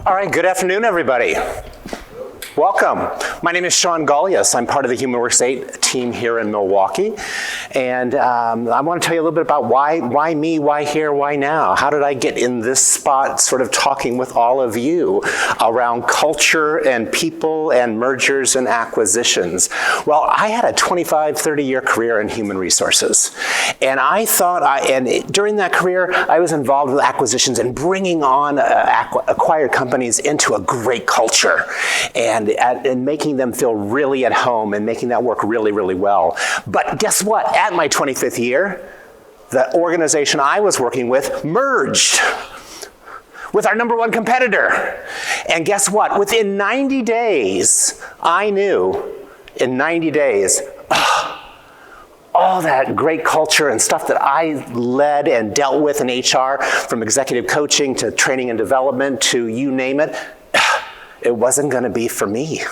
All right, good afternoon, everybody. Welcome. My name is Shawn Gulyas. I'm part of the HumanWorks 8 team here in Milwaukee. And I want to tell you a little bit about why me, why here, why now? How did I get in this spot sort of talking with all of you around culture and people and mergers and acquisitions? Well, I had a 25, 30-year career in human resources. And I thought, during that career, I was involved with acquisitions and bringing on acquired companies into a great culture. And making them feel really at home and making that work really, really well. But guess what? At my 25th year, the organization I was working with merged with our number one competitor. And guess what? Within 90 days, I knew in 90 days, all that great culture and stuff that I led and dealt with in HR, from executive coaching to training and development to you name it, it wasn't going to be for me.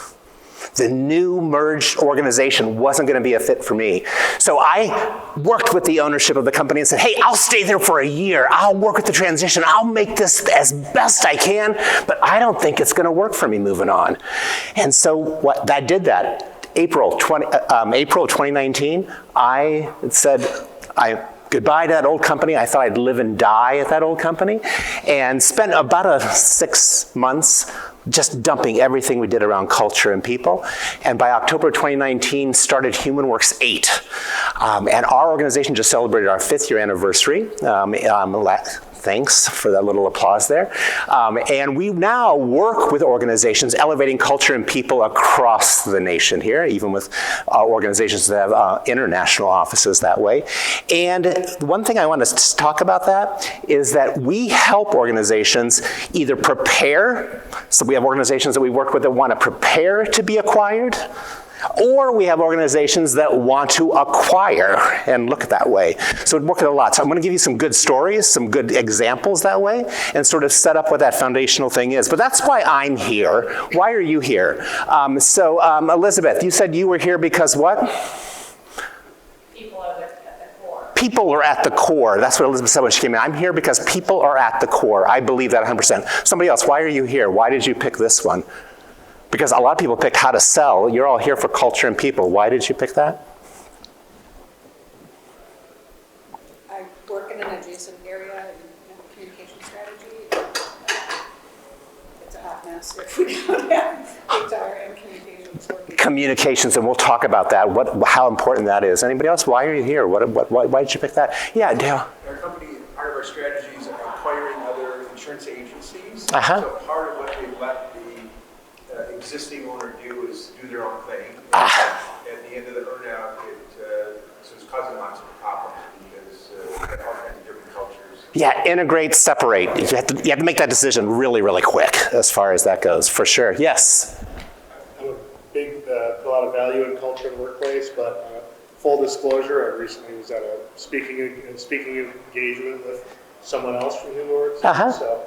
The new merged organization wasn't going to be a fit for me. So I worked with the ownership of the company and said, hey, I'll stay there for a year. I'll work with the transition. I'll make this as best I can, but I don't think it's going to work for me moving on. And so that did that. April 2019, I said, goodbye to that old company. I thought I'd live and die at that old company, and spent about 6 months just dumping everything we did around culture and people. And by October 2019, started HumanWorks 8. And our organization just celebrated our 5th year anniversary. Thanks for that little applause there. And we now work with organizations elevating culture and people across the nation here, even with organizations that have international offices that way. And one thing I want to talk about that is that we help organizations either prepare, so we have organizations that we work with that want to prepare to be acquired, or we have organizations that want to acquire and look that way. So we work at a lot. So I'm going to give you some good stories, some good examples that way, and sort of set up what that foundational thing is. But that's why I'm here. Why are you here? Elizabeth, you said you were here because what? People are at the core. People are at the core. That's what Elizabeth said when she came in. I'm here because people are at the core. I believe that 100%. Somebody else, why are you here? Why did you pick this one? Because a lot of people pick how to sell. You're all here for culture and people. Why did you pick that? I work in an adjacent area in communication strategy. It's a hot mess if we don't have HR and communications working. Communications, and we'll talk about that, how important that is. Anybody else? Why are you here? Why did you pick that? Yeah, Dale. Our company, part of our strategy is acquiring other insurance agencies. Uh-huh. So part of what they let the existing owner do is do their own thing. At the end of the earnout, so it's causing lots of problems because we have all kinds of different cultures. Yeah, integrate, separate. You have to make that decision really, really quick as far as that goes, for sure. Yes? I'm a big, put a lot of value in culture and workplace, but full disclosure, I recently was at a speaking engagement with someone else from HumanWorks. Uh-huh. So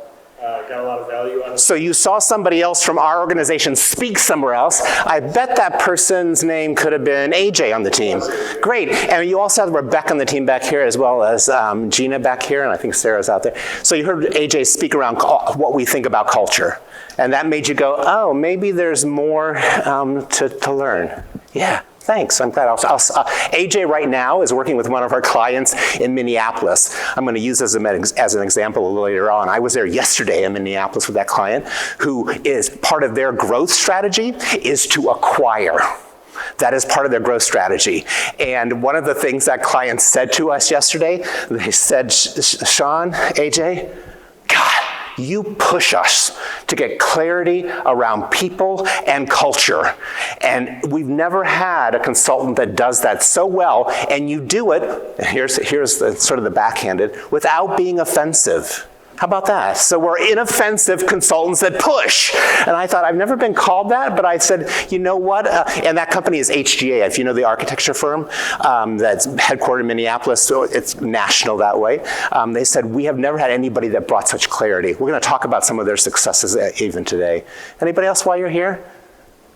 got a lot of value on it. So you saw somebody else from our organization speak somewhere else. I bet that person's name could have been AJ on the team. Great. And you also have Rebecca on the team back here, as well as Gina back here, and I think Sarah's out there. So you heard AJ speak around what we think about culture. And that made you go, oh, maybe there's more to learn. Yeah. Thanks, I'm glad. AJ right now is working with one of our clients in Minneapolis. I'm going to use this as an example a little later on. I was there yesterday in Minneapolis with that client, who is part of their growth strategy is to acquire. That is part of their growth strategy. And one of the things that client said to us yesterday, they said, Shawn, AJ, God, you push us to get clarity around people and culture. And we've never had a consultant that does that so well, and you do it, and here's the, sort of the backhanded, without being offensive. How about that? So we're inoffensive consultants that push. And I thought, I've never been called that, but I said, you know what? And that company is HGA, if you know the architecture firm that's headquartered in Minneapolis, so it's national that way. They said, we have never had anybody that brought such clarity. We're going to talk about some of their successes even today. Anybody else while you're here?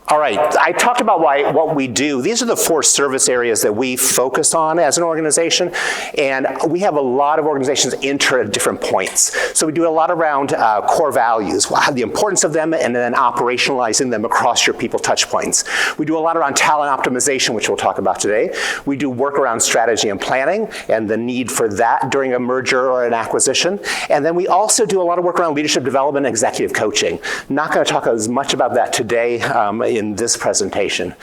All right, I talked about what we do. These are the 4 service areas that we focus on as an organization, and we have a lot of organizations enter at different points. So we do a lot around core values, the importance of them, and then operationalizing them across your people touch points. We do a lot around talent optimization, which we'll talk about today. We do work around strategy and planning, and the need for that during a merger or an acquisition. And then we also do a lot of work around leadership development and executive coaching. Not gonna talk as much about that today in this presentation.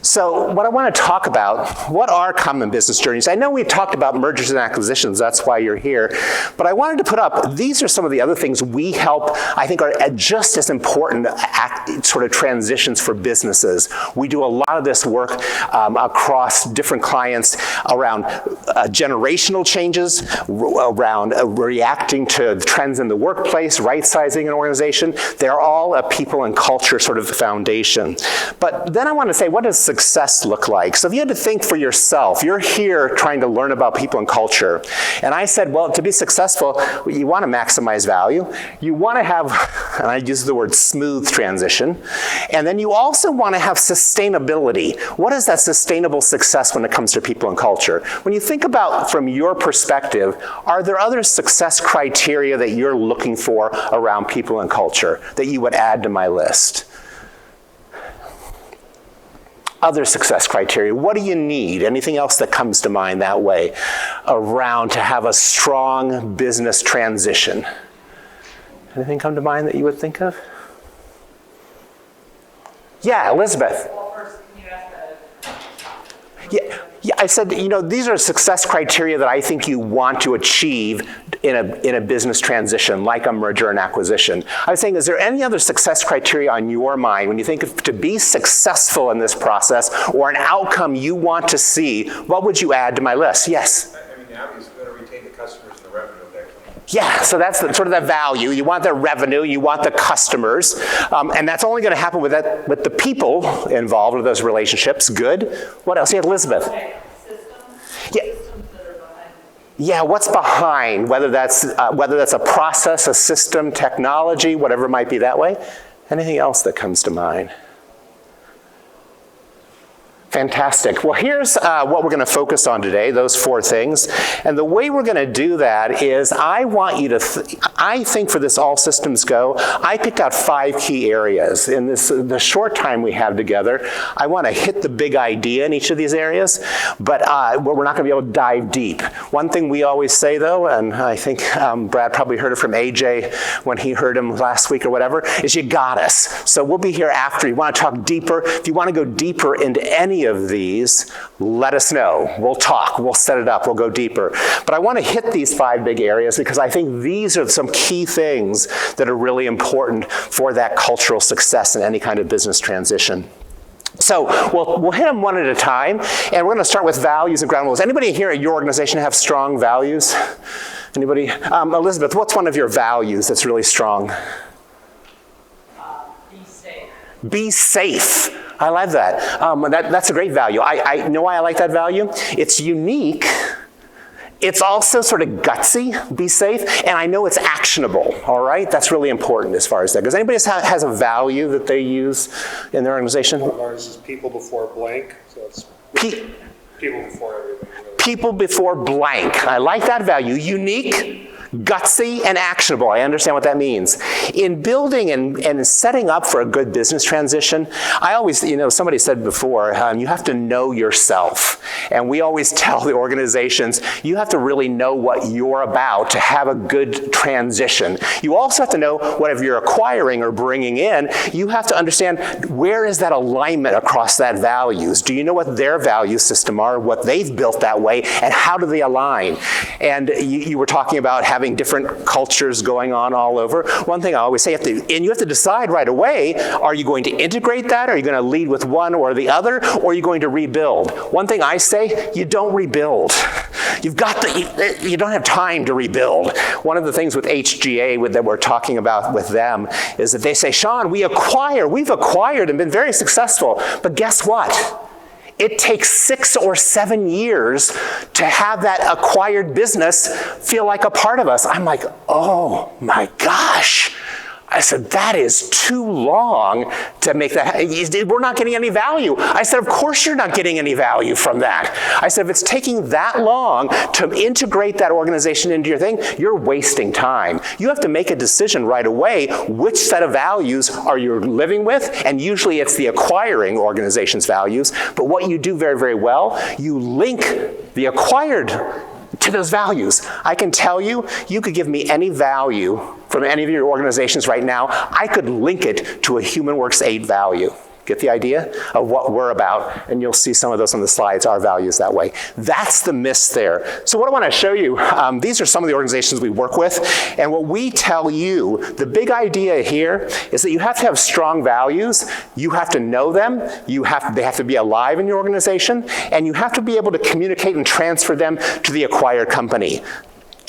So what I want to talk about, what are common business journeys? I know we talked about mergers and acquisitions, that's why you're here, but I wanted to put up, these are some of the other things we help, I think are just as important sort of transitions for businesses. We do a lot of this work across different clients around generational changes, around reacting to trends in the workplace, right-sizing an organization. They're all a people and culture sort of foundation. But then I want to say, what does success look like? So if you had to think for yourself, you're here trying to learn about people and culture. And I said, well, to be successful, you want to maximize value. You want to have, and I use the word smooth transition. And then you also want to have sustainability. What is that sustainable success when it comes to people and culture? When you think about from your perspective, are there other success criteria that you're looking for around people and culture that you would add to my list? Other success criteria, what do you need? Anything else that comes to mind that way around to have a strong business transition? Anything come to mind that you would think of? Yeah, Elizabeth. Well, first, can you ask that? Yeah, I said, these are success criteria that I think you want to achieve in a business transition, like a merger and acquisition. I was saying, is there any other success criteria on your mind when you think of to be successful in this process or an outcome you want to see, what would you add to my list? Yes? I mean, now he's going to retain the customers and the revenue of that company. Yeah, so that's sort of the value. You want the revenue, you want the customers, and that's only going to happen with the people involved with those relationships. Good. What else? Yeah, Elizabeth. Okay, systems? Yeah. Systems that are behind. Yeah, what's behind, whether that's a process, a system, technology, whatever it might be that way. Anything else that comes to mind? Fantastic. Well, here's what we're going to focus on today, those 4 things. And the way we're going to do that is I want you to, I think for this all systems go, I picked out 5 key areas. In the short time we have together, I want to hit the big idea in each of these areas, but we're not going to be able to dive deep. One thing we always say though, and I think Brad probably heard it from AJ when he heard him last week or whatever, is you got us. So we'll be here after. You want to talk deeper. If you want to go deeper into any of these, let us know. We'll talk, we'll set it up, we'll go deeper. But I want to hit these 5 big areas because I think these are some key things that are really important for that cultural success in any kind of business transition. So we'll hit them one at a time, and we're going to start with values and ground rules. Anybody here at your organization have strong values? Anybody? Elizabeth, what's one of your values that's really strong? Be safe. Be safe. I love that. That's a great value. I know why I like that value. It's unique. It's also sort of gutsy, be safe, and I know it's actionable, all right? That's really important as far as that goes. Anybody has a value that they use in their organization? One of ours is people before blank, so it's people before everything. Really. People before blank. I like that value. Unique, gutsy, and actionable. I understand what that means. In building and setting up for a good business transition, I always, somebody said before, you have to know yourself. And we always tell the organizations, you have to really know what you're about to have a good transition. You also have to know whatever you're acquiring or bringing in, you have to understand where is that alignment across that values. Do you know what their value system are, what they've built that way, and how do they align? And you were talking about having different cultures going on all over. One thing I always say, you have to decide right away, are you going to integrate that? Are you going to lead with one or the other? Or are you going to rebuild? One thing I say, you don't rebuild. You don't have time to rebuild. One of the things with HGA that we're talking about with them is that they say, Shawn, we've acquired and been very successful, but guess what? It takes 6 or 7 years to have that acquired business feel like a part of us. I'm like, oh my gosh. I said, that is too long to make that. We're not getting any value. I said, of course you're not getting any value from that. I said, if it's taking that long to integrate that organization into your thing, you're wasting time. You have to make a decision right away which set of values are you living with, and usually it's the acquiring organization's values. But what you do very, very well, you link the acquired to those values. I can tell you, you could give me any value from any of your organizations right now, I could link it to a HumanWorks 8 value. Get the idea of what we're about, and you'll see some of those on the slides, our values that way. That's the miss there. So what I want to show you, these are some of the organizations we work with, and what we tell you, the big idea here is that you have to have strong values, you have to know them, they have to be alive in your organization, and you have to be able to communicate and transfer them to the acquired company.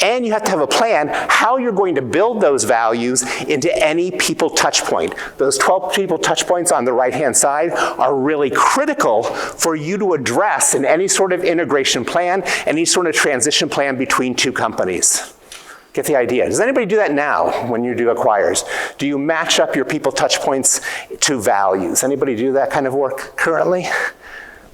And you have to have a plan how you're going to build those values into any people touch point. Those 12 people touch points on the right-hand side are really critical for you to address in any sort of integration plan, any sort of transition plan between two companies. Get the idea. Does anybody do that now when you do acquires? Do you match up your people touch points to values? Anybody do that kind of work currently?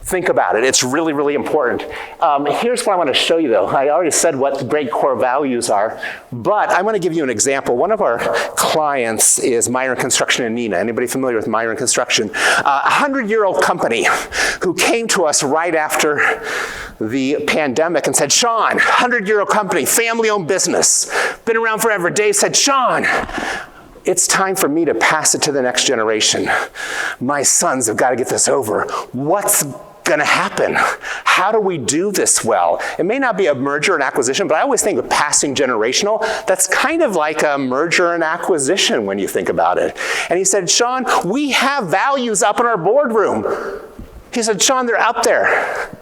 Think about it. It's really, really important. Here's what I want to show you, though. I already said what the great core values are, but I want to give you an example. One of our clients is Myron Construction in Neenah. Anybody familiar with Myron Construction? A 100-year-old company who came to us right after the pandemic and said, Shawn, 100-year-old company, family-owned business, been around forever. Dave said, Shawn, it's time for me to pass it to the next generation. My sons have got to get this over. What's going to happen? How do we do this well? It may not be a merger and acquisition, but I always think of passing generational. That's kind of like a merger and acquisition when you think about it. And he said, Shawn, we have values up in our boardroom. He said, Shawn, they're up there.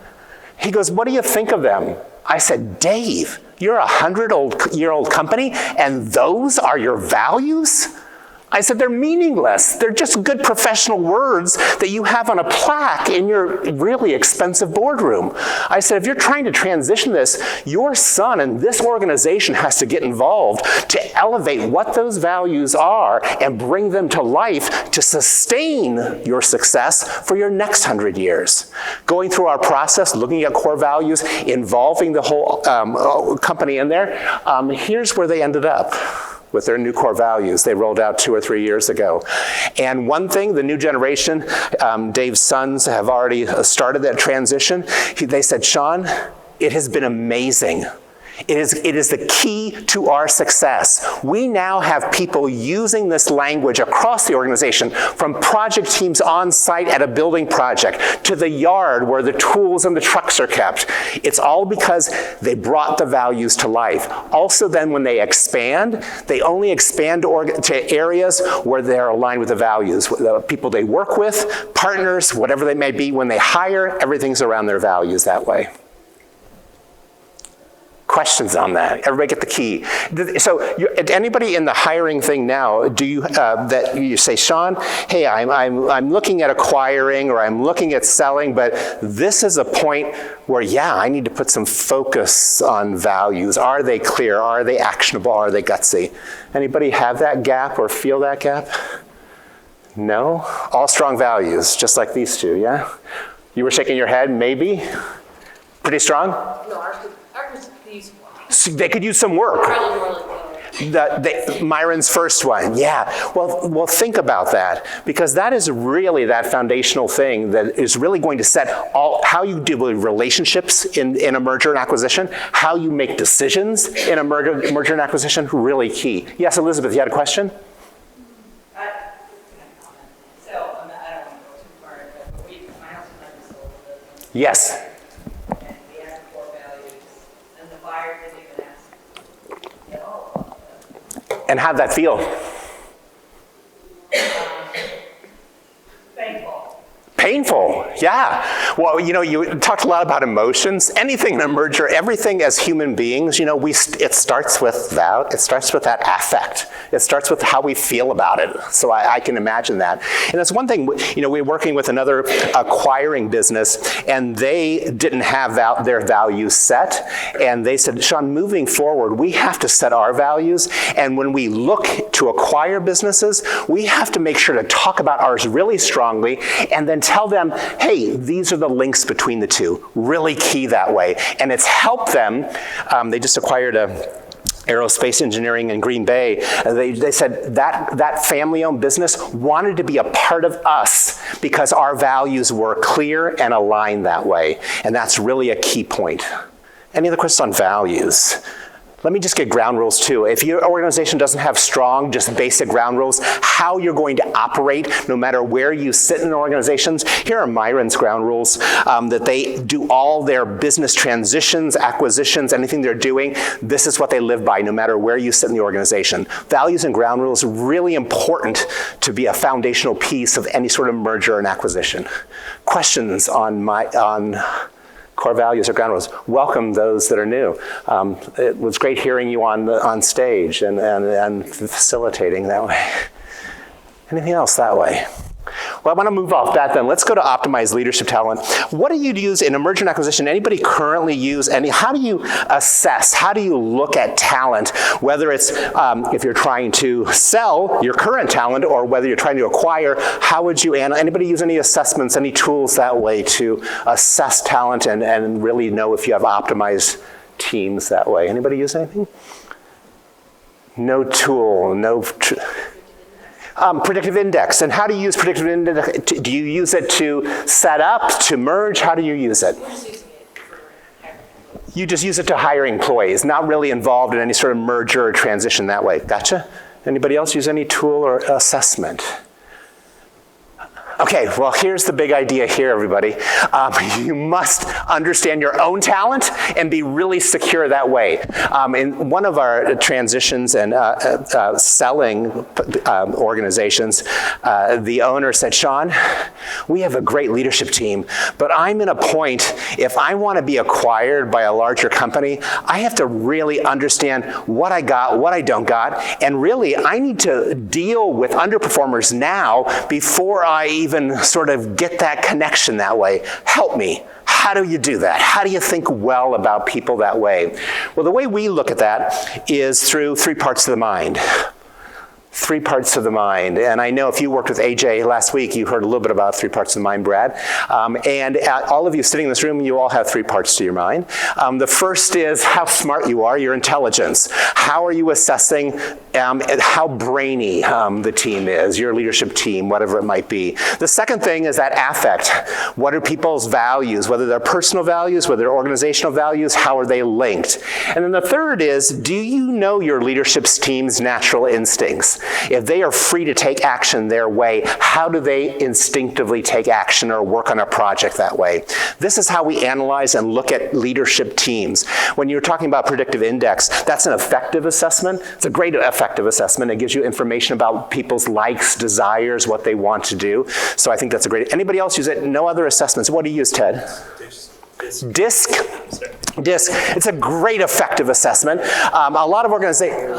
He goes, what do you think of them? I said, Dave, you're a 100-year-old company, and those are your values? I said, they're meaningless. They're just good professional words that you have on a plaque in your really expensive boardroom. I said, if you're trying to transition this, your son and this organization has to get involved to elevate what those values are and bring them to life to sustain your success for your next 100 years. Going through our process, looking at core values, involving the whole company in there, here's where they ended up with their new core values they rolled out 2 or 3 years ago. And one thing, the new generation, Dave's sons have already started that transition. They said, Shawn, it has been amazing. It is the key to our success. We now have people using this language across the organization, from project teams on site at a building project to the yard where the tools and the trucks are kept. It's all because they brought the values to life. Also then when they expand, they only expand to areas where they're aligned with the values. The people they work with, partners, whatever they may be, when they hire, everything's around their values that way. Questions on that? Everybody get the key. So anybody in the hiring thing now, do you that you say, Shawn, hey, I'm looking at acquiring or I'm looking at selling, but this is a point where, yeah, I need to put some focus on values. Are they clear? Are they actionable? Are they gutsy? Anybody have that gap or feel that gap? No? All strong values, just like these two, yeah? You were shaking your head, maybe? Pretty strong? No, ours was these ones. So they could use some work. Really, really good. Myron's first one, yeah. Well, think about that, because that is really that foundational thing that is really going to set how you deal with relationships in a merger and acquisition, how you make decisions in a merger and acquisition, really key. Yes, Elizabeth, you had a question? So, I don't want to go too far into it, but my husband and I just sold the business. Yes. And we had core values, and the buyer didn't even ask at all about them. And how'd that feel? Thankful. Painful, yeah. Well, you talked a lot about emotions. Anything in a merger, everything as human beings, it starts with that. It starts with that affect. It starts with how we feel about it. So I can imagine that. And that's one thing, we're working with another acquiring business, and they didn't have their values set. And they said, Shawn, moving forward, we have to set our values. And when we look to acquire businesses, we have to make sure to talk about ours really strongly and then tell them, hey, these are the links between the two. Really key that way. And it's helped them. They just acquired aerospace engineering in Green Bay. They said that family-owned business wanted to be a part of us because our values were clear and aligned that way. And that's really a key point. Any other questions on values? Let me just get ground rules too. If your organization doesn't have strong, just basic ground rules, how you're going to operate, no matter where you sit in organizations, here are Myron's ground rules, that they do all their business transitions, acquisitions, anything they're doing, this is what they live by, no matter where you sit in the organization. Values and ground rules are really important to be a foundational piece of any sort of merger and acquisition. Questions on core values or ground rules? Welcome those that are new. It was great hearing you on stage and facilitating that way. Anything else that way? Well, I want to move off that then. Let's go to optimize leadership talent. What do you use in a merger and acquisition? Anybody currently use how do you assess? How do you look at talent? Whether it's if you're trying to sell your current talent or whether you're trying to acquire, how would you anybody use any assessments, any tools that way to assess talent and really know if you have optimized teams that way? Anybody use anything? No tool, predictive index. And how do you use predictive index? Do you use it to set up, to merge? How do you use it? You just use it to hire employees, not really involved in any sort of merger or transition that way. Gotcha? Anybody else use any tool or assessment? Okay, well, here's the big idea here, everybody. You must understand your own talent and be really secure that way. In one of our transitions and selling organizations, the owner said, Shawn, we have a great leadership team, but I'm in a point, if I want to be acquired by a larger company, I have to really understand what I got, what I don't got, and really, I need to deal with underperformers now before I even sort of get that connection that way. Help me. How do you do that? How do you think well about people that way? Well, the way we look at that is through 3 parts of the mind. 3 parts of the mind. And I know if you worked with AJ last week, you heard a little bit about 3 parts of the mind, Brad. And all of you sitting in this room, you all have 3 parts to your mind. The first is how smart you are, your intelligence. How are you assessing how brainy the team is, your leadership team, whatever it might be. The second thing is that affect. What are people's values, whether they're personal values, whether they're organizational values, how are they linked? And then the third is, do you know your leadership team's natural instincts? If they are free to take action their way, how do they instinctively take action or work on a project that way? This is how we analyze and look at leadership teams. When you're talking about predictive index, that's an effective assessment. It's a great effective assessment. It gives you information about people's likes, desires, what they want to do. So I think that's a great, anybody else use it? No other assessments. What do you use, Ted? DISC. It's a great effective assessment. A lot of organizations,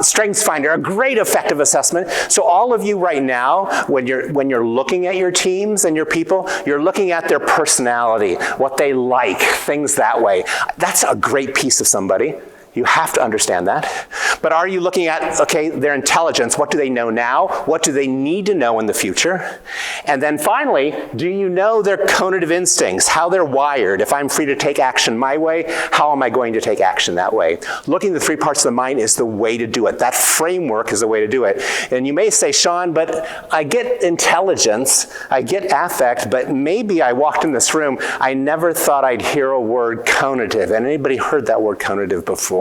Strengths Finder, a great effective assessment. So all of you right now, when you're looking at your teams and your people, you're looking at their personality, what they like, things that way. That's a great piece of somebody. You have to understand that. But are you looking at, okay, their intelligence? What do they know now? What do they need to know in the future? And then finally, do you know their cognitive instincts, how they're wired? If I'm free to take action my way, how am I going to take action that way? Looking at the 3 parts of the mind is the way to do it. That framework is the way to do it. And you may say, Shawn, but I get intelligence, I get affect, but maybe I walked in this room, I never thought I'd hear a word cognitive. And anybody heard that word cognitive before?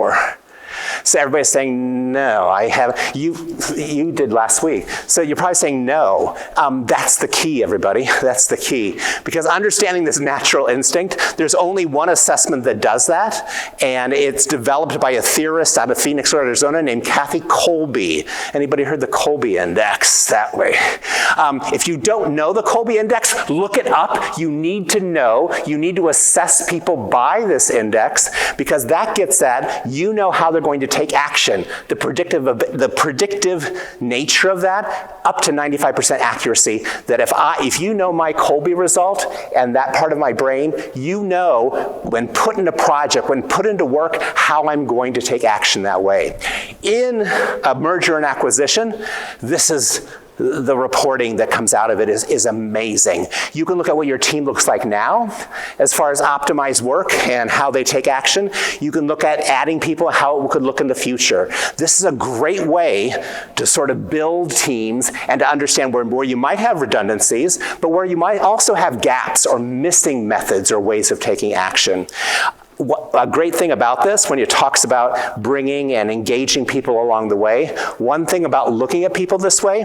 So everybody's saying, no, I haven't. You did last week. So you're probably saying no. That's the key, everybody. That's the key. Because understanding this natural instinct, there's only one assessment that does that, and it's developed by a theorist out of Phoenix, Arizona named Kathy Kolbe. Anybody heard the Kolbe Index that way? If you don't know the Kolbe Index, look it up. You need to know. You need to assess people by this index, because that gets at, you know how they're going to take action. The predictive nature of that, up to 95% accuracy, that if you know my Kolbe result and that part of my brain, you know when put into project, when put into work, how I'm going to take action that way. In a merger and acquisition, this is the reporting that comes out of it is amazing. You can look at what your team looks like now as far as optimized work and how they take action. You can look at adding people, how it could look in the future. This is a great way to sort of build teams and to understand where you might have redundancies, but where you might also have gaps or missing methods or ways of taking action. A great thing about this, when it talks about bringing and engaging people along the way, one thing about looking at people this way,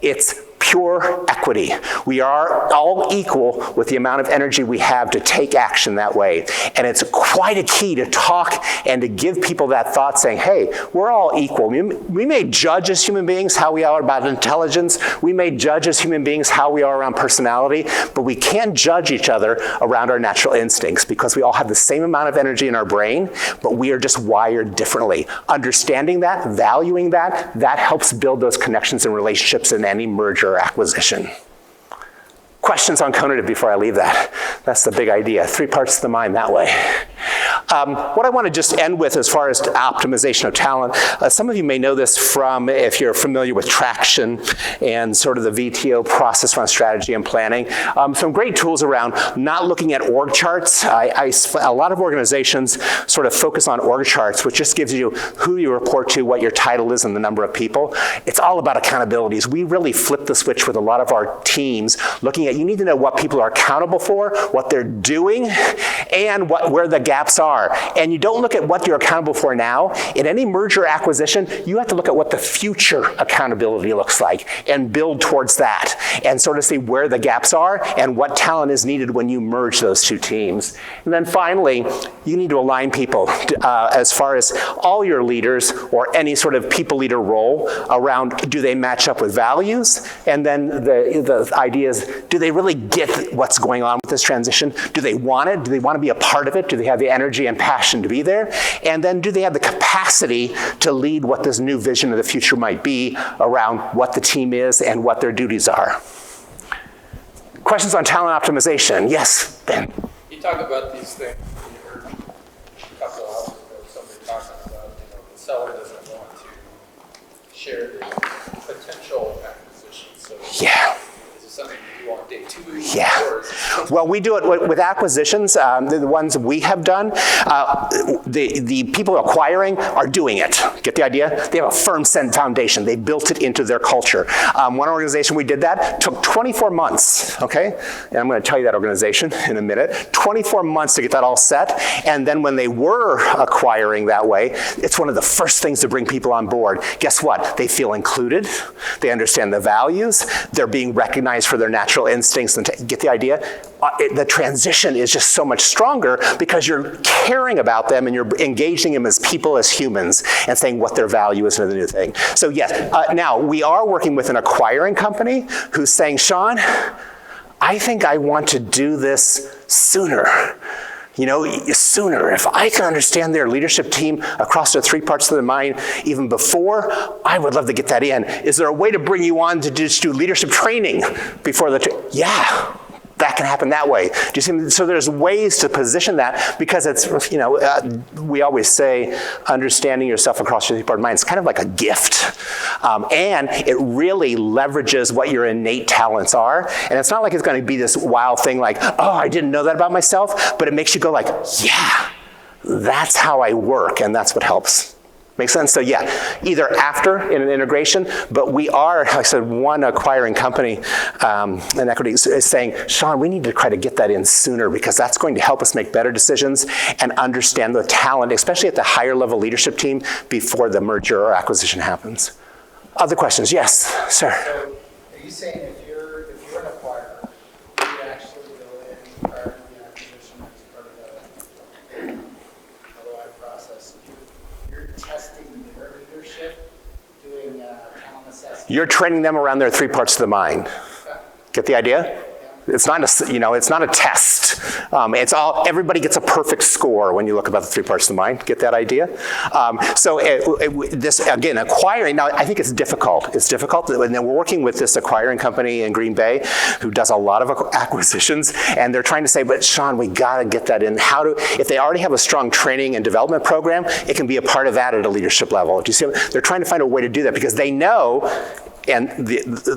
it's pure equity. We are all equal with the amount of energy we have to take action that way. And it's quite a key to talk and to give people that thought saying, hey, we're all equal. We may judge as human beings how we are about intelligence. We may judge as human beings how we are around personality, but we can't judge each other around our natural instincts, because we all have the same amount of energy in our brain, but we are just wired differently. Understanding that, valuing that, that helps build those connections and relationships in any merger or acquisition. Questions on conative before I leave that? That's the big idea. 3 parts of the mind that way. What I want to just end with as far as optimization of talent, some of you may know this from, if you're familiar with traction and sort of the VTO process around strategy and planning. Some great tools around not looking at org charts. A lot of organizations sort of focus on org charts, which just gives you who you report to, what your title is, and the number of people. It's all about accountabilities. We really flip the switch with a lot of our teams, looking at, you need to know what people are accountable for, what they're doing, and where the gaps are. And you don't look at what you're accountable for now. In any merger acquisition, you have to look at what the future accountability looks like and build towards that and sort of see where the gaps are and what talent is needed when you merge those two teams. And then finally, you need to align people as far as all your leaders or any sort of people leader role around, do they match up with values? And then the idea is, do they really get what's going on with this transition? Do they want it? Do they want to be a part of it? Do they have the energy and passion to be there? And then do they have the capacity to lead what this new vision of the future might be around what the team is and what their duties are? Questions on talent optimization? Yes, Ben. You talk about these things. We heard a couple of hours ago somebody talking about, the seller doesn't want to share the potential acquisition. So Yeah. is it something you do on day 2? Yeah. Well, we do it with acquisitions, the ones we have done. The people acquiring are doing it. Get the idea? They have a firm foundation. They built it into their culture. One organization we did that took 24 months, okay? And I'm going to tell you that organization in a minute. 24 months to get that all set. And then when they were acquiring that way, it's one of the first things to bring people on board. Guess what? They feel included. They understand the values. They're being recognized for their natural instincts. And get the idea? The transition is just so much stronger because you're caring about them and you're engaging them as people, as humans, and saying what their value is for the new thing. So yes, now we are working with an acquiring company who's saying, Shawn, I think I want to do this sooner. Sooner. If I can understand their leadership team across the 3 parts of the mind even before, I would love to get that in. Is there a way to bring you on to just do leadership training before yeah. That can happen that way. Do you see? So there's ways to position that because it's, we always say understanding yourself across your 3-part mind is kind of like a gift. And it really leverages what your innate talents are. And it's not like it's going to be this wild thing like, oh, I didn't know that about myself, but it makes you go like, yeah, that's how I work. And that's what helps. Make sense? So yeah, either after in an integration, but we are, like I said, one acquiring company in equity is saying, Shawn, we need to try to get that in sooner because that's going to help us make better decisions and understand the talent, especially at the higher level leadership team before the merger or acquisition happens. Other questions? Yes, sir. So are you saying if you're an acquirer, you actually go in prior to the acquisition as part of the LOI process, you're testing their leadership, doing talent assessment? You're training them around their 3 parts of the mind. Get the idea? It's not it's not a test. It's all, everybody gets a perfect score when you look about the 3 parts of the mind. Get that idea? This, again, acquiring, now I think it's difficult. It's difficult, and then we're working with this acquiring company in Green Bay who does a lot of acquisitions, and they're trying to say, but Shawn, we gotta get that in. If they already have a strong training and development program, it can be a part of that at a leadership level. Do you see? They're trying to find a way to do that because they know, and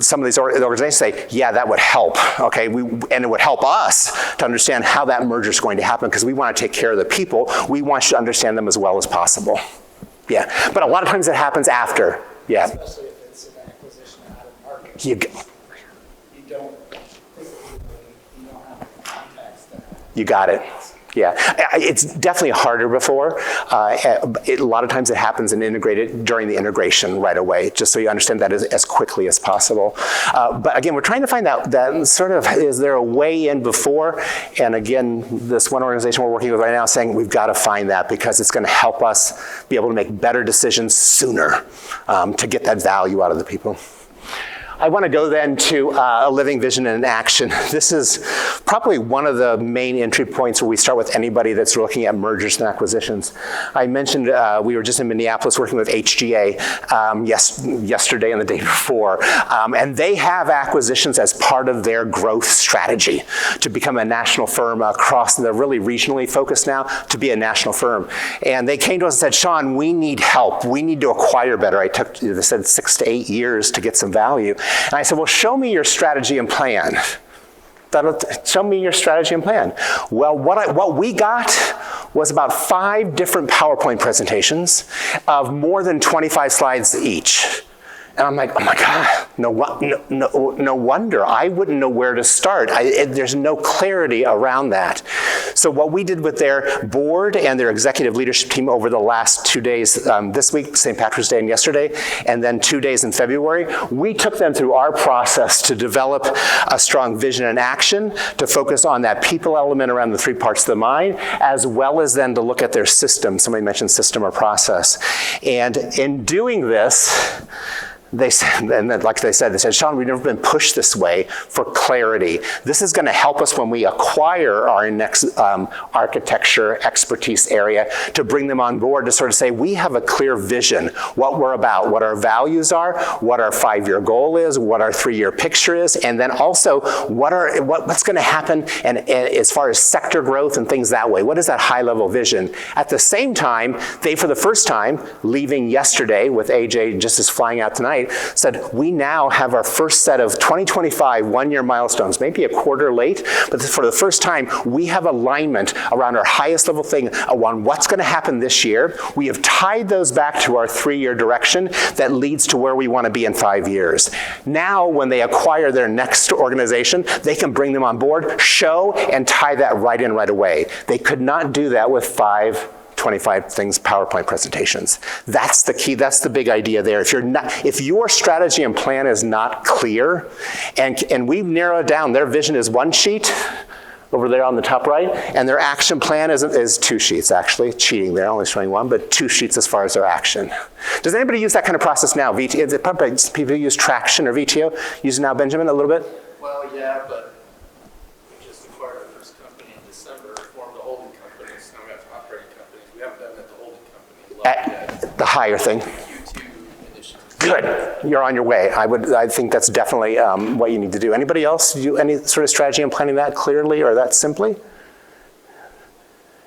some of these organizations say, yeah, that would help, okay? And it would help us to understand how that merger is going to happen because we want to take care of the people. We want you to understand them as well as possible. Yeah, but a lot of times it happens after, yeah. Especially if it's an acquisition out of market. You don't have the context there. You got it. Yeah, it's definitely harder before. A lot of times it happens and integrated during the integration right away, just so you understand that as quickly as possible. But again, we're trying to find out that sort of, is there a way in before? And again, this one organization we're working with right now is saying we've got to find that because it's going to help us be able to make better decisions sooner to get that value out of the people. I want to go then to a living vision and action. This is probably one of the main entry points where we start with anybody that's looking at mergers and acquisitions. I mentioned we were just in Minneapolis working with HGA yesterday and the day before. And they have acquisitions as part of their growth strategy to become a national firm across, they're really regionally focused now to be a national firm. And they came to us and said, Shawn, we need help. We need to acquire better. They said 6 to 8 years to get some value. And I said, well, show me your strategy and plan. Show me your strategy and plan. Well, what we got was about 5 different PowerPoint presentations of more than 25 slides each. And I'm like, oh my God, no wonder. I wouldn't know where to start. There's no clarity around that. So what we did with their board and their executive leadership team over the last 2 days, this week, St. Patrick's Day and yesterday, and then 2 days in February, we took them through our process to develop a strong vision and action, to focus on that people element around the 3 parts of the mind, as well as then to look at their system. Somebody mentioned system or process. And in doing this, they said, and like they said, Shawn, we've never been pushed this way for clarity. This is going to help us when we acquire our next architecture expertise area to bring them on board to sort of say, we have a clear vision, what we're about, what our values are, what our 5-year goal is, what our 3-year picture is, and then also what's going to happen and as far as sector growth and things that way. What is that high-level vision? At the same time, they, for the first time, leaving yesterday with AJ just as flying out tonight, said, we now have our first set of 2025 1-year milestones, maybe a quarter late, but for the first time, we have alignment around our highest level thing on what's going to happen this year. We have tied those back to our 3-year direction that leads to where we want to be in 5 years. Now, when they acquire their next organization, they can bring them on board, show, and tie that right in right away. They could not do that with 25 things PowerPoint presentations. That's the key, that's the big idea there. If your strategy and plan is not clear, and we've narrowed down, their vision is 1 sheet over there on the top right, and their action plan is 2 sheets actually. Cheating there, only showing 1, but 2 sheets as far as their action. Does anybody use that kind of process now? Is it probably people use traction or VTO? Use it now, Benjamin, a little bit? Well, yeah, but we just acquired our first company in December, formed a holding company, so now we have operating companies. We haven't done that at the holding company level yet. The higher thing. Q2 initiatives. Good, you're on your way. I think that's definitely what you need to do. Anybody else do any sort of strategy in planning that clearly or that simply?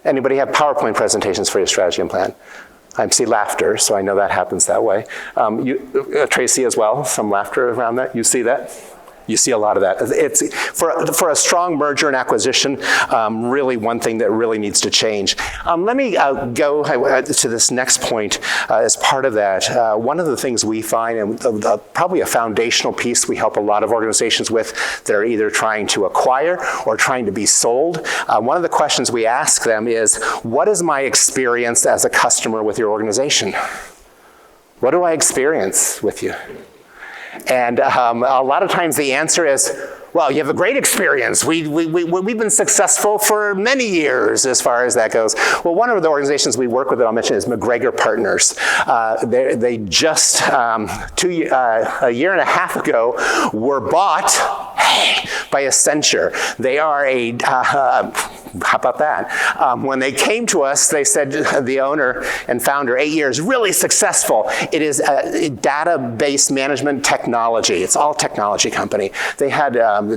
Anybody have PowerPoint presentations for your strategy and plan? I see laughter, so I know that happens that way. Tracy as well, some laughter around that. You see that? You see a lot of that. It's for a strong merger and acquisition, really one thing that really needs to change. Let me go to this next point as part of that. One of the things we find, and probably a foundational piece we help a lot of organizations with that are either trying to acquire or trying to be sold, one of the questions we ask them is, what is my experience as a customer with your organization? What do I experience with you? And a lot of times the answer is, well, you have a great experience. We've been successful for many years as far as that goes. Well, one of the organizations we work with that I'll mention is McGregor Partners. They just, a year and a half ago, were bought by Accenture. They are how about that? When they came to us, they said, the owner and founder, 8 years, really successful. It is a database management technology. It's all technology company. They had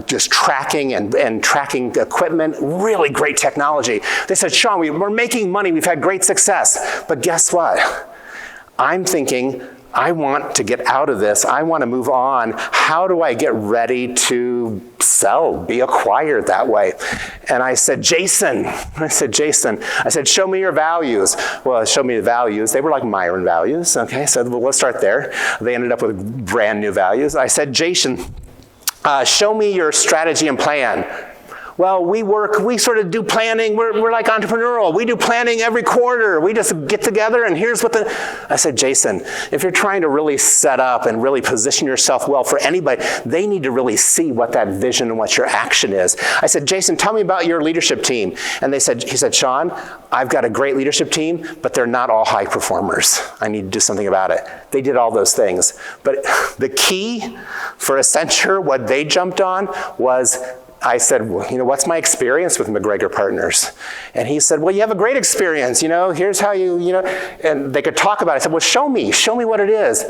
just tracking and tracking equipment, really great technology. They said, Shawn, we're making money. We've had great success. But guess what? I'm thinking, I want to get out of this. I want to move on. How do I get ready to sell, be acquired that way? And I said, Jason, show me your values. Well, show me the values. They were like Myron values. Okay, so well, let's start there. They ended up with brand new values. I said, Jason, show me your strategy and plan. Well, we sort of do planning. We're like entrepreneurial. We do planning every quarter. We just get together and here's what I said, Jason, if you're trying to really set up and really position yourself well for anybody, they need to really see what that vision and what your action is. I said, Jason, tell me about your leadership team. And he said, Shawn, I've got a great leadership team, but they're not all high performers. I need to do something about it. They did all those things. But the key for Accenture, what they jumped on was, I said, well, what's my experience with McGregor Partners? And he said, well, you have a great experience, here's how and they could talk about it. I said, well, show me what it is.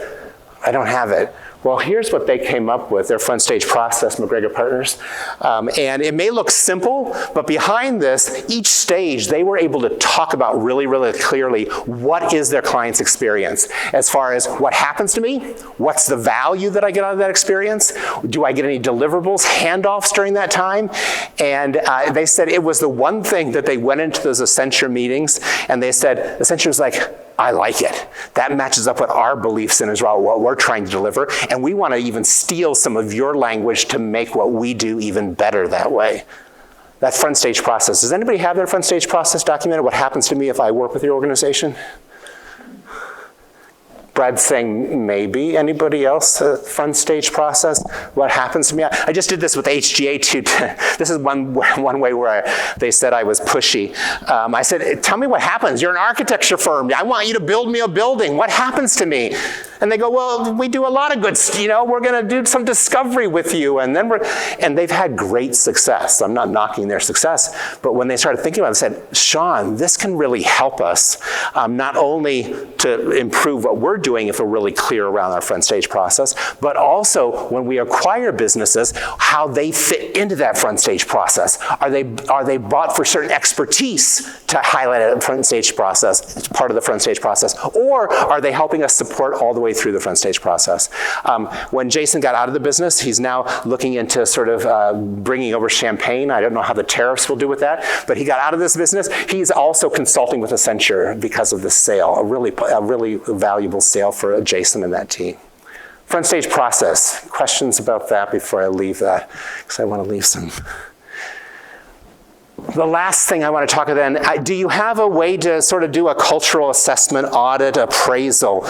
I don't have it. Well, here's what they came up with, their front stage process, McGregor Partners. And it may look simple, but behind this, each stage, they were able to talk about really, really clearly what is their client's experience as far as what happens to me, what's the value that I get out of that experience, do I get any deliverables, handoffs during that time? And they said it was the one thing that they went into those Accenture meetings, and they said, Accenture was like, I like it. That matches up with our beliefs and as well what we're trying to deliver. And we want to even steal some of your language to make what we do even better that way. That front stage process. Does anybody have their front stage process documented? What happens to me if I work with your organization? Brad's saying maybe. Anybody else? Front stage process? What happens to me? I just did this with HGA too. This is one way where they said I was pushy. I said, tell me what happens. You're an architecture firm. I want you to build me a building. What happens to me? And they go, well, we do a lot of good, we're going to do some discovery with you. And they've had great success. I'm not knocking their success, but when they started thinking about it, they said, Shawn, this can really help us not only to improve what we're doing if we're really clear around our front stage process, but also when we acquire businesses, how they fit into that front stage process. Are they bought for certain expertise to highlight a front stage process, it's part of the front stage process, or are they helping us support all the way through the front stage process? When Jason got out of the business, he's now looking into sort of bringing over champagne. I don't know how the tariffs will do with that, but he got out of this business. He's also consulting with Accenture because of this sale, a really valuable sale for Jason and that team. Front stage process. Questions about that before I leave that? Because I want to leave some. The last thing I want to talk about then, do you have a way to sort of do a cultural assessment, audit, appraisal?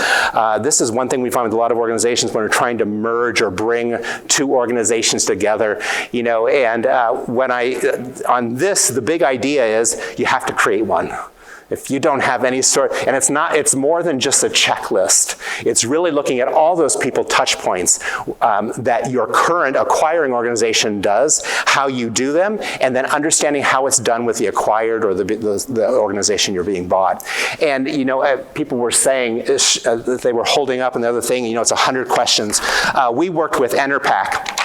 This is one thing we find with a lot of organizations when we're trying to merge or bring two organizations together, and on this, the big idea is you have to create one. If you don't have any sort, and it's more than just a checklist. It's really looking at all those people touch points that your current acquiring organization does, how you do them, and then understanding how it's done with the acquired or the organization you're being bought. And people were saying that they were holding up another thing, it's 100 questions. We worked with Enerpac.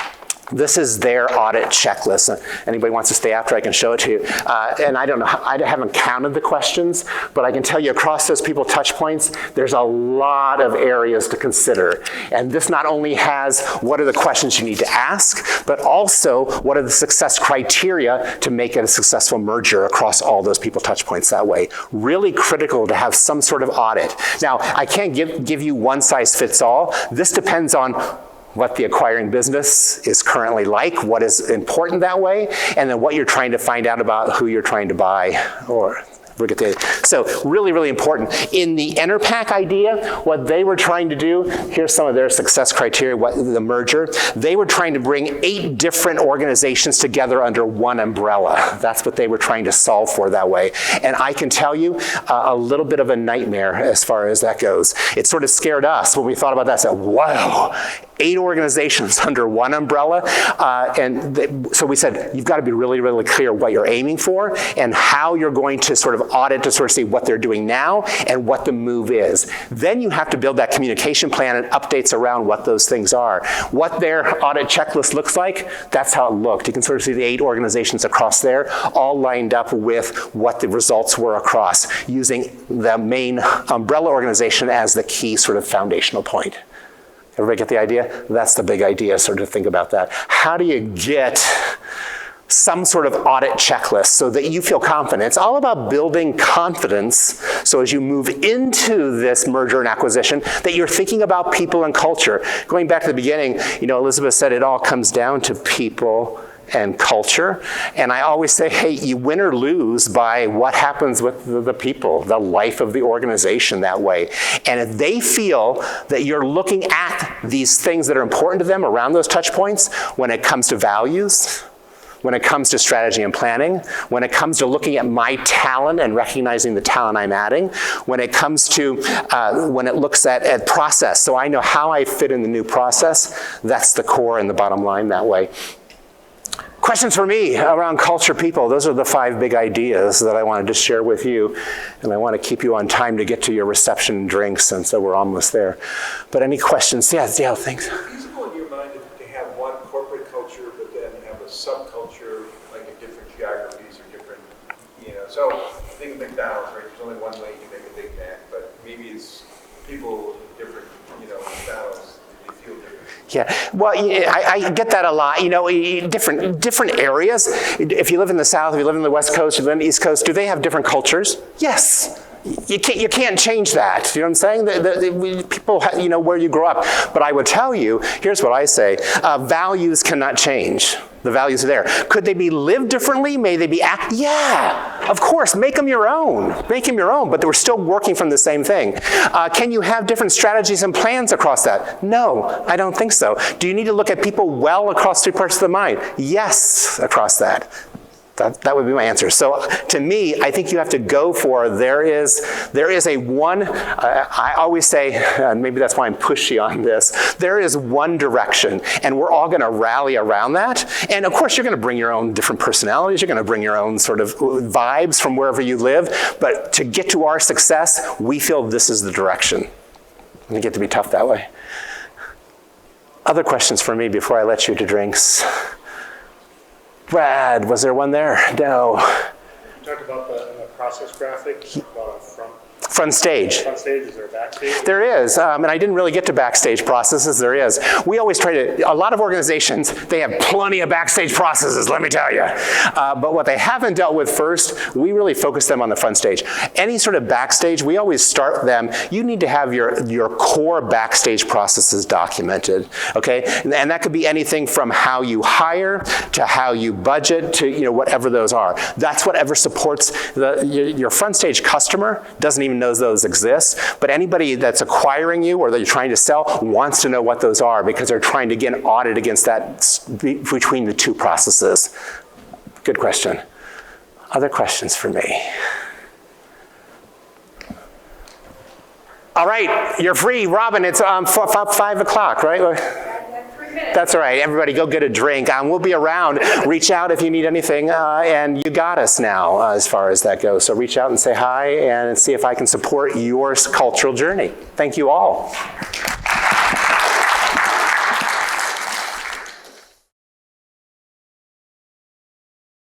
This is their audit checklist. Anybody wants to stay after, I can show it to you. And I don't know, I haven't counted the questions, but I can tell you across those people touch points, there's a lot of areas to consider. And this not only has what are the questions you need to ask, but also what are the success criteria to make it a successful merger across all those people touch points that way. Really critical to have some sort of audit. Now, I can't give you one size fits all. This depends on what the acquiring business is currently like, what is important that way, and then what you're trying to find out about who you're trying to buy or look at so really, really important. In the Enerpac idea, what they were trying to do, here's some of their success criteria, what the merger. They were trying to bring 8 different organizations together under one umbrella. That's what they were trying to solve for that way. And I can tell you, a little bit of a nightmare as far as that goes. It sort of scared us when we thought about that. Said, wow, 8 organizations under one umbrella. So we said, you've got to be really, really clear what you're aiming for and how you're going to sort of audit to sort of see what they're doing now and what the move is. Then you have to build that communication plan and updates around what those things are. What their audit checklist looks like, that's how it looked. You can sort of see the 8 organizations across there, all lined up with what the results were across, using the main umbrella organization as the key sort of foundational point. Everybody get the idea? That's the big idea, sort of think about that. How do you get some sort of audit checklist so that you feel confident? It's all about building confidence so as you move into this merger and acquisition that you're thinking about people and culture. Going back to the beginning, Elizabeth said it all comes down to people and culture. And I always say, hey, you win or lose by what happens with the people, the life of the organization that way. And if they feel that you're looking at these things that are important to them around those touch points, when it comes to values, when it comes to strategy and planning, when it comes to looking at my talent and recognizing the talent I'm adding, when it comes to, when it looks at process, so I know how I fit in the new process, that's the core and the bottom line that way. Questions for me around culture, people. Those are the 5 big ideas that I wanted to share with you. And I want to keep you on time to get to your reception and drinks, and so we're almost there. But any questions? Yeah, thanks. Is it feasible in your mind to have one corporate culture, but then have a subculture, like in different geographies or different, so think of McDonald's, right? There's only one way you can make a Big Mac, but maybe it's people in different, McDonald's, they feel different. Yeah, well, I get that a lot. Different areas. If you live in the South, if you live in the West Coast, if you live in the East Coast, do they have different cultures? Yes. You can't change that. You know what I'm saying? People, where you grow up. But I would tell you, here's what I say. Values cannot change. The values are there. Could they be lived differently? May they be Yeah, of course. Make them your own. Make them your own, but we're still working from the same thing. Can you have different strategies and plans across that? No, I don't think so. Do you need to look at people well across 3 parts of the mind? Yes, across that. That would be my answer. So to me, I think you have to go for, there is a one, I always say, and maybe that's why I'm pushy on this, there is one direction, and we're all gonna rally around that. And of course, you're gonna bring your own different personalities, you're gonna bring your own sort of vibes from wherever you live, but to get to our success, we feel this is the direction. And it get to be tough that way. Other questions for me before I let you to drinks? Brad, was there one there? No. You talked about the process graphic, about Front stage. Front stage, is there a backstage? There is, and I didn't really get to backstage processes, there is. We always try to, a lot of organizations, they have plenty of backstage processes, let me tell you. But what they haven't dealt with first, we really focus them on the front stage. Any sort of backstage, we always start them, you need to have your core backstage processes documented, okay? And that could be anything from how you hire, to how you budget, to whatever those are. That's whatever supports your front stage customer doesn't even knows those exist, but anybody that's acquiring you or that you're trying to sell wants to know what those are because they're trying to get an audit against that between the 2 processes. Good question. Other questions for me? All right, you're free. Robin, it's 5 o'clock, right? That's all right. Everybody go get a drink. We'll be around. Reach out if you need anything. And you got us now as far as that goes. So reach out and say hi and see if I can support your cultural journey. Thank you all.